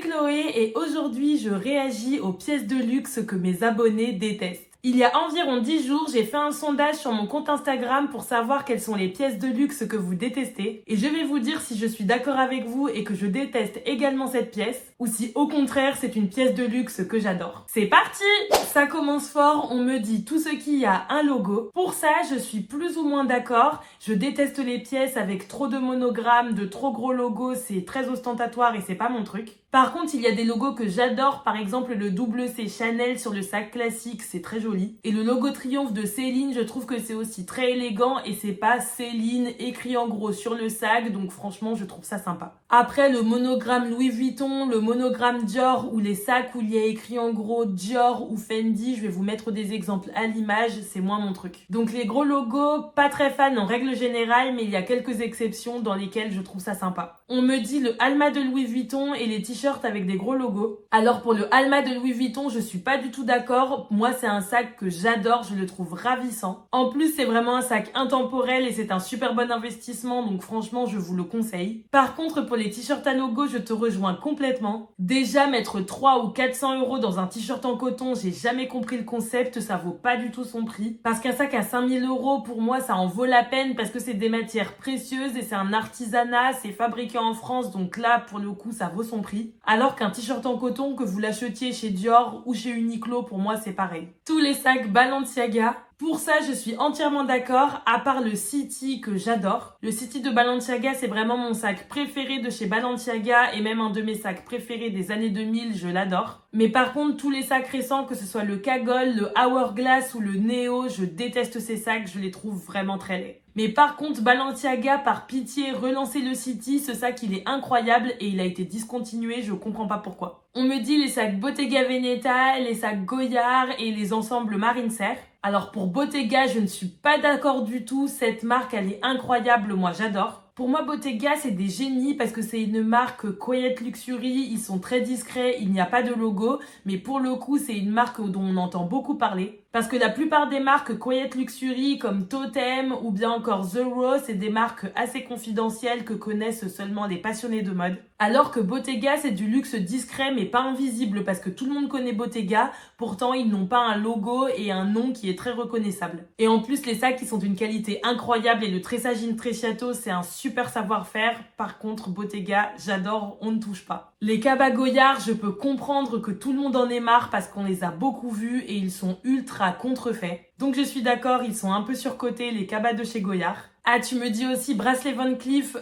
Chloé et aujourd'hui je réagis aux pièces de luxe que mes abonnés détestent. Il y a environ 10 jours, j'ai fait un sondage sur mon compte Instagram pour savoir quelles sont les pièces de luxe que vous détestez. Et je vais vous dire si je suis d'accord avec vous et que je déteste également cette pièce, ou si au contraire c'est une pièce de luxe que j'adore. C'est parti! Ça commence fort, on me dit tout ce qui a un logo. Pour ça, je suis plus ou moins d'accord. Je déteste les pièces avec trop de monogrammes, de trop gros logos, c'est très ostentatoire et c'est pas mon truc. Par contre, il y a des logos que j'adore, par exemple le double C Chanel sur le sac classique, c'est très joli. Et le logo triomphe de Céline, je trouve que c'est aussi très élégant et c'est pas Céline écrit en gros sur le sac, donc franchement je trouve ça sympa. Après le monogramme Louis Vuitton, le monogramme Dior ou les sacs où il y a écrit en gros Dior ou Fendi, je vais vous mettre des exemples à l'image, c'est moins mon truc. Donc les gros logos, pas très fan en règle générale, mais il y a quelques exceptions dans lesquelles je trouve ça sympa. On me dit le Alma de Louis Vuitton et les t-shirts avec des gros logos. Alors pour le Alma de Louis Vuitton, je suis pas du tout d'accord. Moi, c'est un sac que j'adore, je le trouve ravissant. En plus, c'est vraiment un sac intemporel et c'est un super bon investissement, donc franchement, je vous le conseille. Par contre, pour les t-shirts à logo, je te rejoins complètement. Déjà, mettre 300 ou 400 € dans un t-shirt en coton, j'ai jamais compris le concept, ça vaut pas du tout son prix. Parce qu'un sac à 5000 €, pour moi, ça en vaut la peine parce que c'est des matières précieuses et c'est un artisanat, c'est fabriqué en France, donc là, pour le coup, ça vaut son prix. Alors qu'un t-shirt en coton, que vous l'achetiez chez Dior ou chez Uniqlo, pour moi, c'est pareil. Tous les sacs Balenciaga, pour ça, je suis entièrement d'accord, à part le City que j'adore. Le City de Balenciaga, c'est vraiment mon sac préféré de chez Balenciaga et même un de mes sacs préférés des années 2000, je l'adore. Mais par contre, tous les sacs récents, que ce soit le Kaggle, le Hourglass ou le Neo, je déteste ces sacs, je les trouve vraiment très laids. Mais par contre, Balenciaga, par pitié, relancez le City, ce sac il est incroyable et il a été discontinué, je comprends pas pourquoi. On me dit les sacs Bottega Veneta, les sacs Goyard et les ensembles Marine Serre. Alors pour Bottega, je ne suis pas d'accord du tout, cette marque elle est incroyable, moi j'adore. Pour moi, Bottega, c'est des génies parce que c'est une marque Quiet Luxury, ils sont très discrets, il n'y a pas de logo, mais pour le coup, c'est une marque dont on entend beaucoup parler. Parce que la plupart des marques Quiet Luxury comme Totem ou bien encore The Row, c'est des marques assez confidentielles que connaissent seulement les passionnés de mode. Alors que Bottega, c'est du luxe discret mais pas invisible parce que tout le monde connaît Bottega, pourtant ils n'ont pas un logo et un nom qui est très reconnaissable. Et en plus, les sacs qui sont d'une qualité incroyable et le tressage Intrecciato, c'est un super savoir-faire. Par contre, Bottega, j'adore, on ne touche pas. Les cabas Goyard, je peux comprendre que tout le monde en ait marre parce qu'on les a beaucoup vus et ils sont ultra contrefaits. Donc je suis d'accord, ils sont un peu surcotés, les cabas de chez Goyard. Ah, tu me dis aussi bracelet Van Cleef.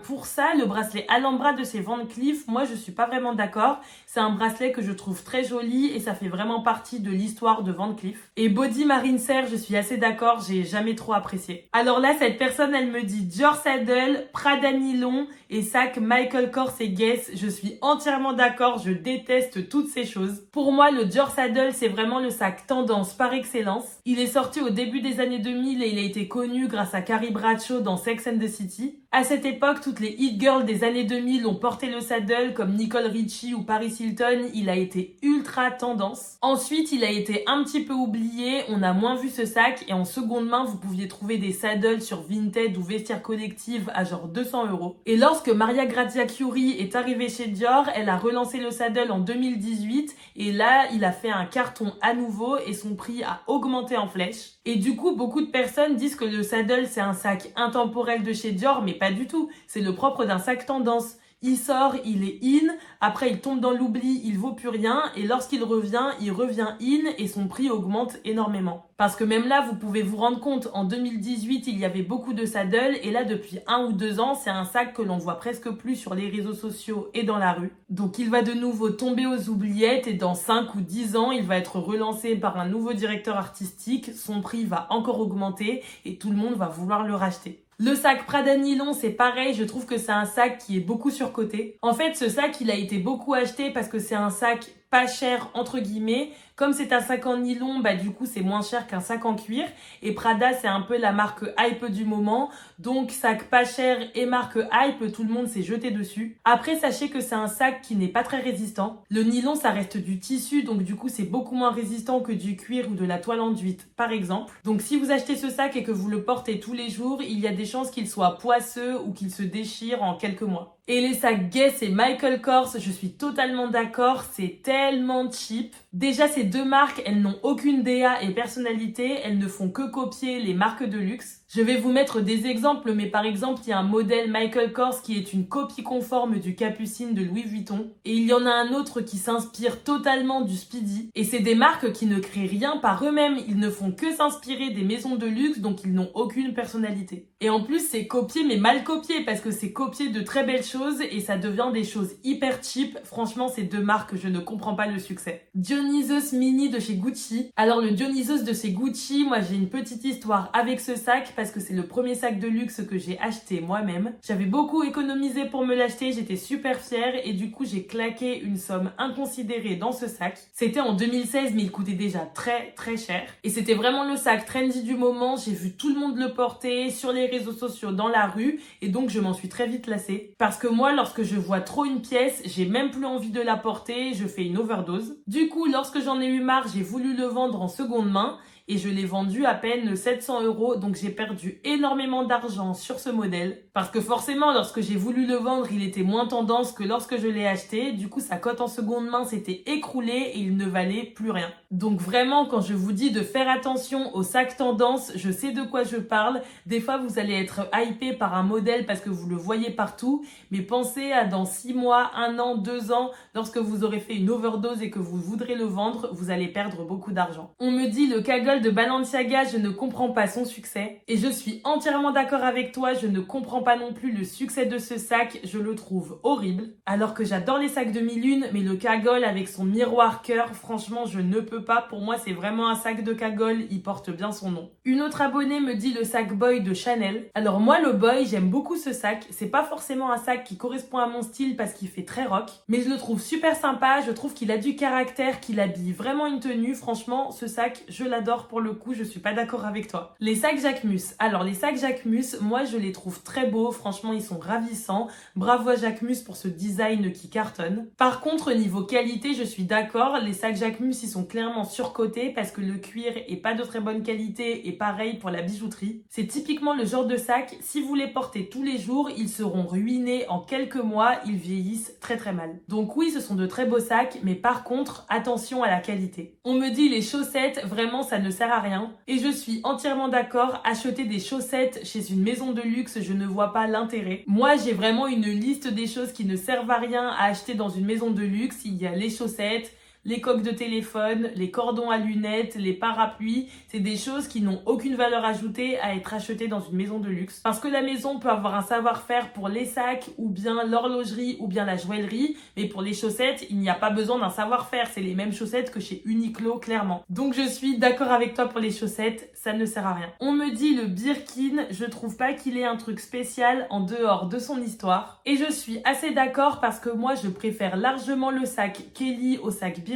Pour ça, le bracelet Alhambra de chez Van Cleef, moi je suis pas vraiment d'accord. C'est un bracelet que je trouve très joli et ça fait vraiment partie de l'histoire de Van Cleef. Et Body Marine Serre, je suis assez d'accord, j'ai jamais trop apprécié. Alors là, cette personne, elle me dit Dior Saddle, Prada Nylon et sac Michael Kors et Guess. Je suis entièrement d'accord, je déteste toutes ces choses. Pour moi, le Dior Saddle, c'est vraiment le sac tendance par excellence. Il est sorti au début des années 2000 et il a été connu grâce à Carrie Bradshaw dans Sex and the City. À cette époque, toutes les hit girls des années 2000 ont porté le saddle comme Nicole Richie ou Paris Hilton. Il a été ultra tendance. Ensuite, il a été un petit peu oublié. On a moins vu ce sac et en seconde main, vous pouviez trouver des saddles sur Vinted ou Vestiaire Collective à genre 200 €. Et lorsque Maria Grazia Chiuri est arrivée chez Dior, elle a relancé le saddle en 2018 et là, il a fait un carton à nouveau et son prix a augmenté en flèche. Et du coup, beaucoup de personnes disent que le saddle, c'est un sac intemporel de chez Dior, mais pas du tout. C'est le propre d'un sac tendance. Il sort, il est in, après il tombe dans l'oubli, il vaut plus rien, et lorsqu'il revient, il revient in et son prix augmente énormément. Parce que même là, vous pouvez vous rendre compte, en 2018, il y avait beaucoup de saddles, et là, depuis 1 ou 2 ans, c'est un sac que l'on voit presque plus sur les réseaux sociaux et dans la rue. Donc il va de nouveau tomber aux oubliettes, et dans 5 ou 10 ans, il va être relancé par un nouveau directeur artistique, son prix va encore augmenter, et tout le monde va vouloir le racheter. Le sac Prada Nylon, c'est pareil, je trouve que c'est un sac qui est beaucoup surcoté. En fait, ce sac, il a été beaucoup acheté parce que c'est un sac pas cher, entre guillemets. Comme c'est un sac en nylon, bah du coup, c'est moins cher qu'un sac en cuir. Et Prada, c'est un peu la marque hype du moment. Donc, sac pas cher et marque hype, tout le monde s'est jeté dessus. Après, sachez que c'est un sac qui n'est pas très résistant. Le nylon, ça reste du tissu, donc du coup, c'est beaucoup moins résistant que du cuir ou de la toile enduite, par exemple. Donc, si vous achetez ce sac et que vous le portez tous les jours, il y a des chances qu'il soit poisseux ou qu'il se déchire en quelques mois. Et les sacs Guess et Michael Kors, je suis totalement d'accord, c'est tellement cheap. Déjà, ces deux marques, elles n'ont aucune DA et personnalité, elles ne font que copier les marques de luxe. Je vais vous mettre des exemples, mais par exemple, il y a un modèle Michael Kors qui est une copie conforme du Capucine de Louis Vuitton. Et il y en a un autre qui s'inspire totalement du Speedy. Et c'est des marques qui ne créent rien par eux-mêmes, ils ne font que s'inspirer des maisons de luxe, donc ils n'ont aucune personnalité. Et en plus, c'est copié, mais mal copié, parce que c'est copié de très belles choses et ça devient des choses hyper cheap. Franchement, ces deux marques, je ne comprends pas le succès. Dionysus Mini de chez Gucci. Alors le Dionysus de chez Gucci, moi j'ai une petite histoire avec ce sac parce que c'est le premier sac de luxe que j'ai acheté moi-même. J'avais beaucoup économisé pour me l'acheter, j'étais super fière et du coup j'ai claqué une somme inconsidérée dans ce sac. C'était en 2016 mais il coûtait déjà très très cher. Et c'était vraiment le sac trendy du moment, j'ai vu tout le monde le porter sur les réseaux sociaux, dans la rue et donc je m'en suis très vite lassée. Parce que moi lorsque je vois trop une pièce, j'ai même plus envie de la porter, je fais une overdose. Du coup lorsque j'en ai eu marre, j'ai voulu le vendre en seconde main et je l'ai vendu à peine 700 €, donc j'ai perdu énormément d'argent sur ce modèle. Parce que forcément, lorsque j'ai voulu le vendre, il était moins tendance que lorsque je l'ai acheté. Du coup, sa cote en seconde main s'était écroulée et il ne valait plus rien. Donc vraiment, quand je vous dis de faire attention aux sacs tendance, je sais de quoi je parle. Des fois, vous allez être hypé par un modèle parce que vous le voyez partout, mais pensez à dans 6 mois, 1 an, 2 ans, lorsque vous aurez fait une overdose et que vous voudrez le vendre, vous allez perdre beaucoup d'argent. On me dit le cagole de Balenciaga, je ne comprends pas son succès. Et je suis entièrement d'accord avec toi, je ne comprends pas non plus le succès de ce sac, je le trouve horrible. Alors que j'adore les sacs de mi-lune, mais le cagole avec son miroir cœur, franchement, je ne peux pas. Pour moi, c'est vraiment un sac de cagole, il porte bien son nom. Une autre abonnée me dit le sac Boy de Chanel. Alors moi, le Boy, j'aime beaucoup ce sac. C'est pas forcément un sac qui correspond à mon style parce qu'il fait très rock, mais je le trouve super sympa, je trouve qu'il a du caractère, qu'il habille vraiment une tenue. Franchement, ce sac, je l'adore. Pour le coup, je suis pas d'accord avec toi. Les sacs Jacquemus. Alors les sacs Jacquemus, moi je les trouve très beaux, franchement ils sont ravissants. Bravo à Jacquemus pour ce design qui cartonne. Par contre, niveau qualité, je suis d'accord, les sacs Jacquemus ils sont clairement surcotés parce que le cuir est pas de très bonne qualité et pareil pour la bijouterie. C'est typiquement le genre de sac, si vous les portez tous les jours, ils seront ruinés en quelques mois, ils vieillissent très très mal. Donc oui, ce sont de très beaux sacs, mais par contre, attention à la qualité. On me dit les chaussettes, vraiment ça ne sert à rien. Et je suis entièrement d'accord, acheter des chaussettes chez une maison de luxe, je ne vois pas l'intérêt. Moi, j'ai vraiment une liste des choses qui ne servent à rien à acheter dans une maison de luxe. Il y a les chaussettes, les coques de téléphone, les cordons à lunettes, les parapluies, c'est des choses qui n'ont aucune valeur ajoutée à être achetées dans une maison de luxe. Parce que la maison peut avoir un savoir-faire pour les sacs, ou bien l'horlogerie, ou bien la joaillerie, mais pour les chaussettes, il n'y a pas besoin d'un savoir-faire, c'est les mêmes chaussettes que chez Uniqlo, clairement. Donc je suis d'accord avec toi pour les chaussettes, ça ne sert à rien. On me dit le Birkin, je trouve pas qu'il ait un truc spécial en dehors de son histoire. Et je suis assez d'accord parce que moi je préfère largement le sac Kelly au sac Birkin.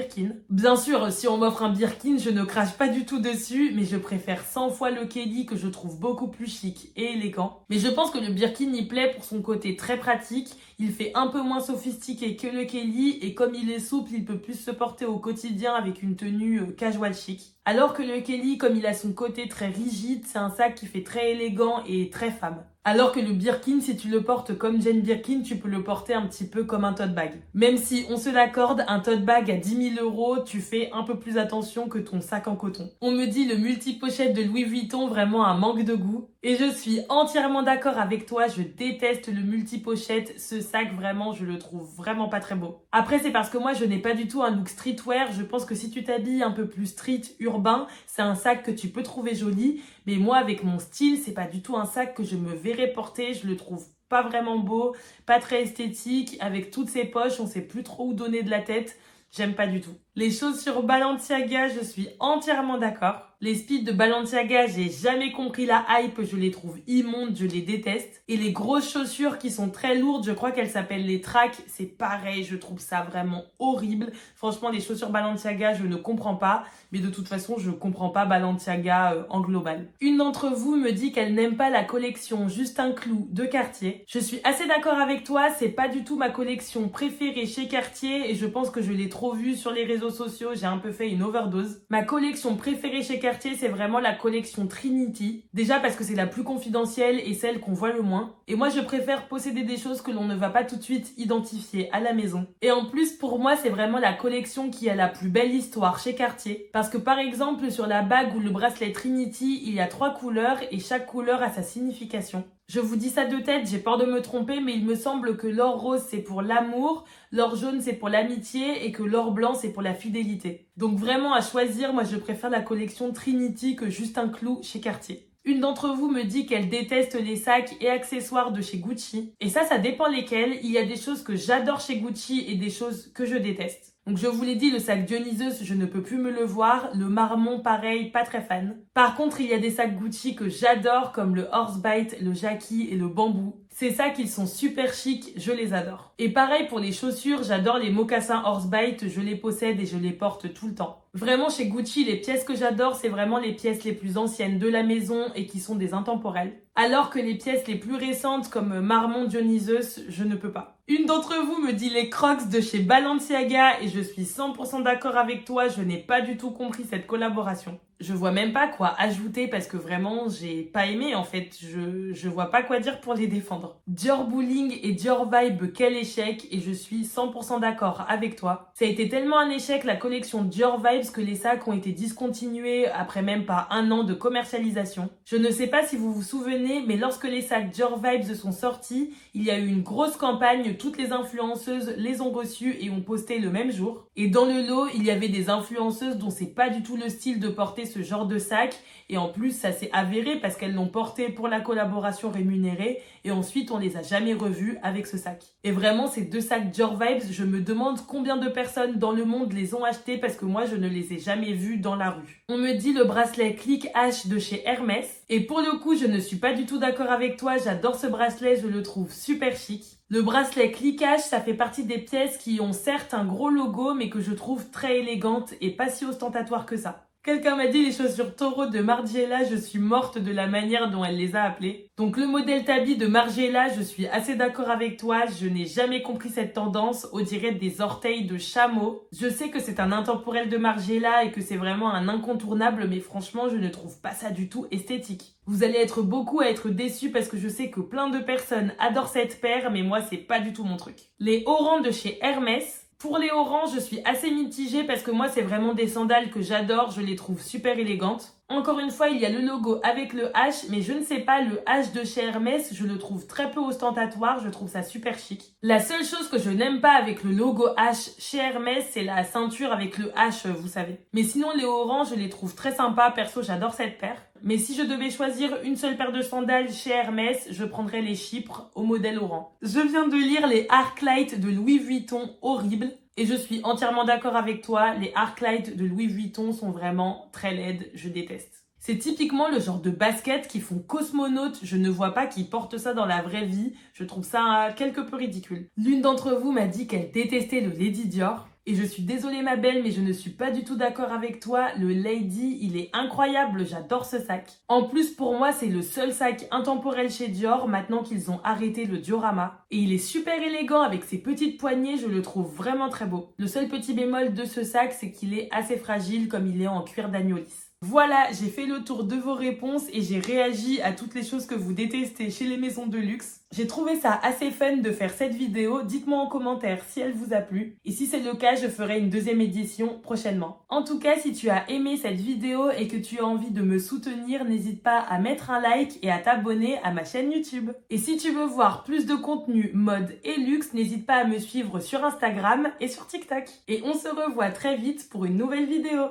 Bien sûr, si on m'offre un Birkin, je ne crache pas du tout dessus, mais je préfère 100 fois le Kelly que je trouve beaucoup plus chic et élégant. Mais je pense que le Birkin y plaît pour son côté très pratique, il fait un peu moins sophistiqué que le Kelly et comme il est souple, il peut plus se porter au quotidien avec une tenue casual chic. Alors que le Kelly, comme il a son côté très rigide, c'est un sac qui fait très élégant et très femme. Alors que le Birkin, si tu le portes comme Jane Birkin, tu peux le porter un petit peu comme un tote bag. Même si, on se l'accorde, un tote bag à 10 000 €, tu fais un peu plus attention que ton sac en coton. On me dit le multipochette de Louis Vuitton, vraiment un manque de goût. Et je suis entièrement d'accord avec toi, je déteste le multipochette. Ce sac, vraiment, je le trouve vraiment pas très beau. Après, c'est parce que moi, je n'ai pas du tout un look streetwear. Je pense que si tu t'habilles un peu plus street, urbain, c'est un sac que tu peux trouver joli. Mais moi, avec mon style, c'est pas du tout un sac que je me verrais porter. Je le trouve pas vraiment beau, pas très esthétique. Avec toutes ces poches, on sait plus trop où donner de la tête. J'aime pas du tout. Les chaussures Balenciaga, je suis entièrement d'accord. Les speeds de Balenciaga, j'ai jamais compris la hype, je les trouve immondes, je les déteste. Et les grosses chaussures qui sont très lourdes, je crois qu'elles s'appellent les Track, c'est pareil, je trouve ça vraiment horrible. Franchement, les chaussures Balenciaga, je ne comprends pas. Mais de toute façon, je comprends pas Balenciaga en global. Une d'entre vous me dit qu'elle n'aime pas la collection Justin Clou de Cartier. Je suis assez d'accord avec toi, c'est pas du tout ma collection préférée chez Cartier et je pense que je l'ai trop vue sur les réseaux sociaux, j'ai un peu fait une overdose. Ma collection préférée chez Cartier, Cartier, c'est vraiment la collection Trinity. Déjà parce que c'est la plus confidentielle et celle qu'on voit le moins. Et moi, je préfère posséder des choses que l'on ne va pas tout de suite identifier à la maison. Et en plus, pour moi, c'est vraiment la collection qui a la plus belle histoire chez Cartier. Parce que par exemple, sur la bague ou le bracelet Trinity, il y a 3 couleurs et chaque couleur a sa signification. Je vous dis ça de tête, j'ai peur de me tromper, mais il me semble que l'or rose c'est pour l'amour, l'or jaune c'est pour l'amitié et que l'or blanc c'est pour la fidélité. Donc vraiment à choisir, moi je préfère la collection Trinity que juste un clou chez Cartier. Une d'entre vous me dit qu'elle déteste les sacs et accessoires de chez Gucci. Et ça dépend lesquels. Il y a des choses que j'adore chez Gucci et des choses que je déteste. Donc je vous l'ai dit, le sac Dionysus, je ne peux plus me le voir. Le marmon, pareil, pas très fan. Par contre, il y a des sacs Gucci que j'adore, comme le Horsebite, le Jackie et le Bambou. Ces sacs, ils sont super chics, je les adore. Et pareil pour les chaussures, j'adore les mocassins Horsebite, je les possède et je les porte tout le temps. Vraiment, chez Gucci, les pièces que j'adore, c'est vraiment les pièces les plus anciennes de la maison et qui sont des intemporelles. Alors que les pièces les plus récentes, comme Marmon Dionysus, je ne peux pas. Une d'entre vous me dit les Crocs de chez Balenciaga et je suis 100% d'accord avec toi, je n'ai pas du tout compris cette collaboration. Je vois même pas quoi ajouter parce que vraiment j'ai pas aimé en fait, je vois pas quoi dire pour les défendre. Dior Bowling et Dior Vibe, quel échec, et je suis 100% d'accord avec toi. Ça a été tellement un échec la collection Dior Vibes que les sacs ont été discontinués après même pas 1 an de commercialisation. Je ne sais pas si vous vous souvenez, mais lorsque les sacs Dior Vibes sont sortis, il y a eu une grosse campagne, toutes les influenceuses les ont reçus et ont posté le même jour. Et dans le lot, il y avait des influenceuses dont c'est pas du tout le style de porter ce genre de sac, et en plus ça s'est avéré parce qu'elles l'ont porté pour la collaboration rémunérée et ensuite on les a jamais revus avec ce sac. Et vraiment ces 2 sacs Dior Vibes, je me demande combien de personnes dans le monde les ont achetés parce que moi je ne les ai jamais vus dans la rue. On me dit le bracelet Click H de chez Hermès, et pour le coup je ne suis pas du tout d'accord avec toi, j'adore ce bracelet, je le trouve super chic. Le bracelet Click H, ça fait partie des pièces qui ont certes un gros logo mais que je trouve très élégantes et pas si ostentatoires que ça. Quelqu'un m'a dit les chaussures taureau de Margiela, je suis morte de la manière dont elle les a appelées. Donc le modèle tabi de Margiela, je suis assez d'accord avec toi, je n'ai jamais compris cette tendance, on dirait des orteils de chameau. Je sais que c'est un intemporel de Margiela et que c'est vraiment un incontournable, mais franchement je ne trouve pas ça du tout esthétique. Vous allez être beaucoup à être déçus parce que je sais que plein de personnes adorent cette paire, mais moi c'est pas du tout mon truc. Les haut-rangs de chez Hermès. Pour les oranges, je suis assez mitigée parce que moi, c'est vraiment des sandales que j'adore, je les trouve super élégantes. Encore une fois, il y a le logo avec le H, mais je ne sais pas, le H de chez Hermès, je le trouve très peu ostentatoire, je trouve ça super chic. La seule chose que je n'aime pas avec le logo H chez Hermès, c'est la ceinture avec le H, vous savez. Mais sinon, les oranges, je les trouve très sympas, perso, j'adore cette paire. Mais si je devais choisir une seule paire de sandales chez Hermès, je prendrais les Chypres au modèle orange. Je viens de lire les Arclight de Louis Vuitton, horribles. Et je suis entièrement d'accord avec toi, les Arclight de Louis Vuitton sont vraiment très laides, je déteste. C'est typiquement le genre de basket qui font cosmonautes, je ne vois pas qui portent ça dans la vraie vie, je trouve ça quelque peu ridicule. L'une d'entre vous m'a dit qu'elle détestait le Lady Dior. Et je suis désolée ma belle, mais je ne suis pas du tout d'accord avec toi. Le Lady, il est incroyable, j'adore ce sac. En plus, pour moi, c'est le seul sac intemporel chez Dior, maintenant qu'ils ont arrêté le diorama. Et il est super élégant avec ses petites poignées, je le trouve vraiment très beau. Le seul petit bémol de ce sac, c'est qu'il est assez fragile comme il est en cuir d'agneau lisse. Voilà, j'ai fait le tour de vos réponses et j'ai réagi à toutes les choses que vous détestez chez les maisons de luxe. J'ai trouvé ça assez fun de faire cette vidéo, dites-moi en commentaire si elle vous a plu. Et si c'est le cas, je ferai une 2e édition prochainement. En tout cas, si tu as aimé cette vidéo et que tu as envie de me soutenir, n'hésite pas à mettre un like et à t'abonner à ma chaîne YouTube. Et si tu veux voir plus de contenu mode et luxe, n'hésite pas à me suivre sur Instagram et sur TikTok. Et on se revoit très vite pour une nouvelle vidéo.